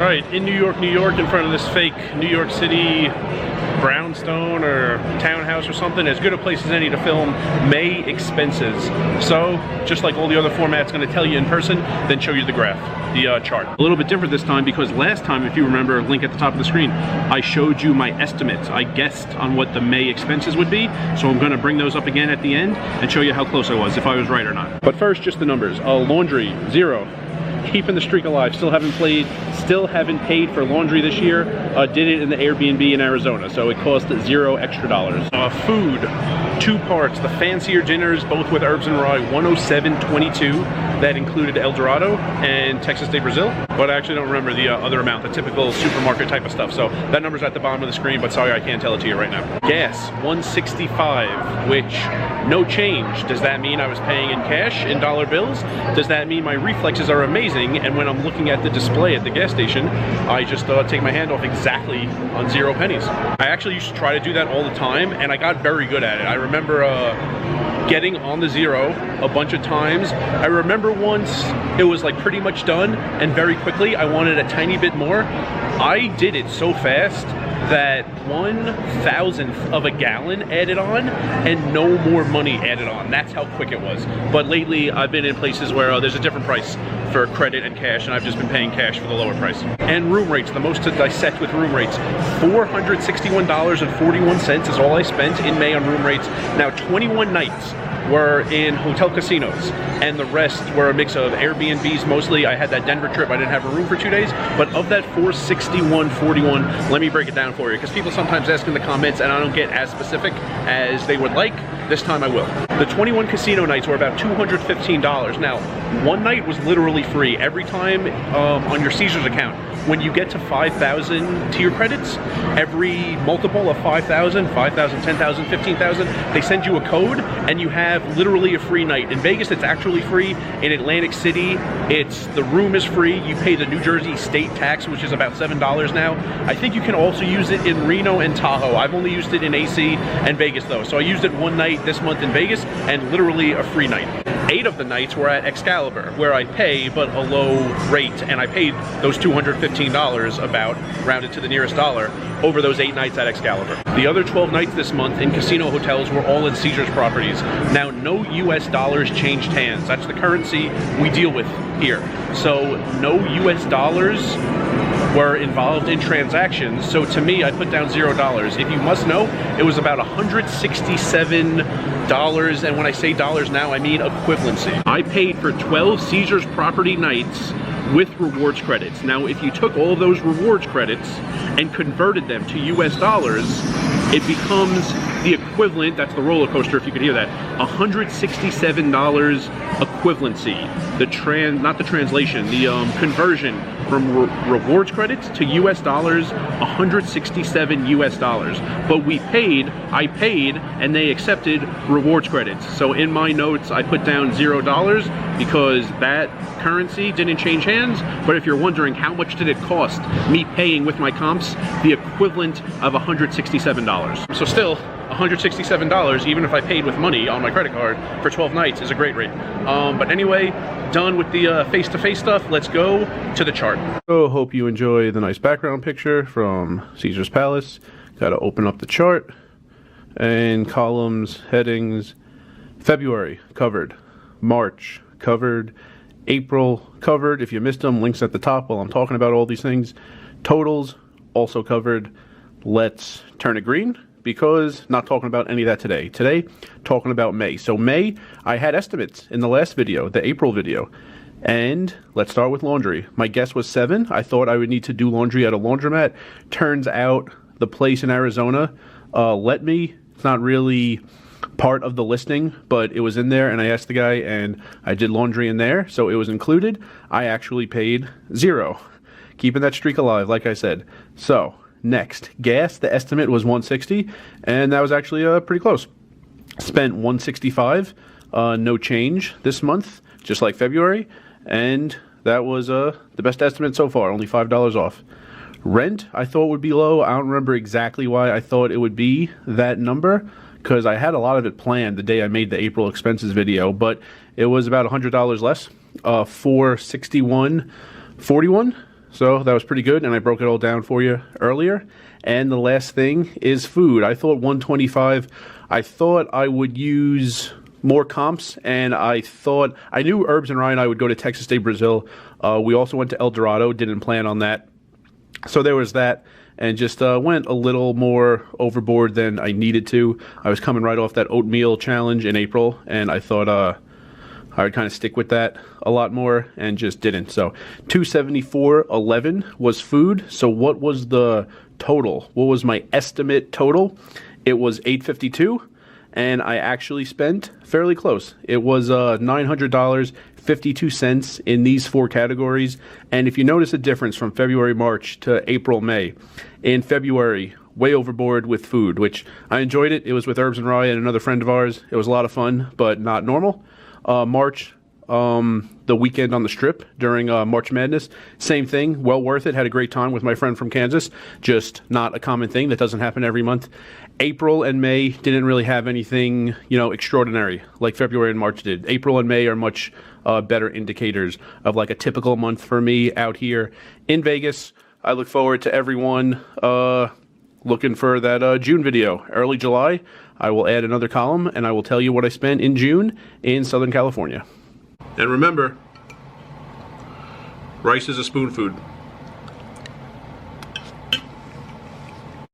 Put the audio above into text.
All right, in New York, in front of this fake New York City brownstone or townhouse or something, as good a place as any to film May expenses. So, just like all the other formats going to tell you in person, then show you the graph, the chart. A little bit different this time because last time, if you remember, link at the top of the screen, I showed you my estimates. I guessed on what the May expenses would be, so I'm going to bring those up again at the end and show you how close I was, if I was right or not. But first, just the numbers. Laundry, 0. Keeping the streak alive. Still haven't paid for laundry this year. Did it in the Airbnb in Arizona, so it cost $0 extra. Food, 2 parts. The fancier dinners, both with herbs and rye, $107.22. That included El Dorado and Texas de Brazil, but I actually don't remember the other amount, the typical supermarket type of stuff. So that number's at the bottom of the screen, but sorry, I can't tell it to you right now. Gas, $1.65, which no change. Does that mean I was paying in cash, in dollar bills? Does that mean my reflexes are amazing, and when I'm looking at the display at the gas station, I just take my hand off exactly on 0 pennies? I actually used to try to do that all the time, and I got very good at it. I remember getting on the 0 a bunch of times. I remember once it was like pretty much done, and very quickly I wanted a tiny bit more. I did it so fast that 1/1000th of a gallon added on and no more money added on. That's how quick it was. But lately I've been in places where there's a different price for credit and cash, and I've just been paying cash for the lower price. And room rates, the most to dissect with room rates, $461.41 is all I spent in May on room rates. Now 21 nights were in hotel casinos, and the rest were a mix of Airbnbs mostly. I had that Denver trip, I didn't have a room for 2 days, but of that $461.41, let me break it down for you, because people sometimes ask in the comments and I don't get as specific as they would like. This time I will. The 21 casino nights were about $215. Now, one night was literally free every time on your Caesars account. When you get to 5,000 tier credits, every multiple of 5,000, 5,000, 10,000, 15,000, they send you a code and you have literally a free night. In Vegas, it's actually free. In Atlantic City, the room is free. You pay the New Jersey state tax, which is about $7 now. I think you can also use it in Reno and Tahoe. I've only used it in AC and Vegas though. So I used it one night this month in Vegas and literally a free night. 8 of the nights were at Excalibur, where I pay but a low rate, and I paid those $215 about, rounded to the nearest dollar, over those 8 nights at Excalibur. The other 12 nights this month in casino hotels were all in Caesars properties. Now, no US dollars changed hands. That's the currency we deal with here. So no US dollars were involved in transactions, so to me I put down $0. If you must know, it was about $167, and when I say dollars now I mean equivalency. I paid for 12 Caesars property nights with rewards credits. Now if you took all of those rewards credits and converted them to US dollars, it becomes the equivalent, that's the roller coaster if you could hear that, $167 equivalency. Not the translation, the conversion from rewards credits to US dollars, 167 US dollars. But I paid, and they accepted rewards credits. So in my notes, I put down $0 because that currency didn't change hands. But if you're wondering how much did it cost me paying with my comps, the equivalent of $167. So still, $167, even if I paid with money on my credit card for 12 nights, is a great rate. But anyway, done with the face-to-face stuff. Let's go to the chart. So hope you enjoy the nice background picture from Caesar's Palace. Got to open up the chart and columns, headings. February covered, March covered, April covered. If you missed them, links at the top while I'm talking about all these things. Totals also covered. Let's turn it green, because not talking about any of that today. Today, talking about May. So May, I had estimates in the last video, the April video. And let's start with laundry. My guess was 7. I thought I would need to do laundry at a laundromat. Turns out the place in Arizona let me. It's not really part of the listing, but it was in there, and I asked the guy, and I did laundry in there, so it was included. I actually paid 0. Keeping that streak alive, like I said. So, next, gas, the estimate was $160, and that was actually pretty close. Spent $165, no change this month, just like February, and that was the best estimate so far, only $5 off. Rent, I thought would be low. I don't remember exactly why I thought it would be that number, because I had a lot of it planned the day I made the April expenses video, but it was about $100 less, $461.41. So that was pretty good, and I broke it all down for you earlier. And the last thing is food. I thought 125. I thought I would use more comps, and I knew Herbs and Ryan I would go to Texas de Brazil. We also went to El Dorado, didn't plan on that. So there was that, and just went a little more overboard than I needed to. I was coming right off that oatmeal challenge in April, and I thought I would kind of stick with that a lot more, and just didn't. So 274.11 was food. So what was the total? What was my estimate total? It was 852. And I actually spent fairly close. It was $900.52 in these 4 categories. And if you notice a difference from February, March to April, May, in February, way overboard with food, which I enjoyed it. It was with Herbs and Rye and another friend of ours. It was a lot of fun, but not normal. March, the weekend on the Strip during March Madness, same thing, well worth it. Had a great time with my friend from Kansas, just not a common thing that doesn't happen every month. April and May didn't really have anything, extraordinary like February and March did. April and May are much better indicators of like a typical month for me out here in Vegas. I look forward to everyone looking for that June video. Early July, I will add another column, and I will tell you what I spent in June in Southern California. And remember, rice is a spoon food.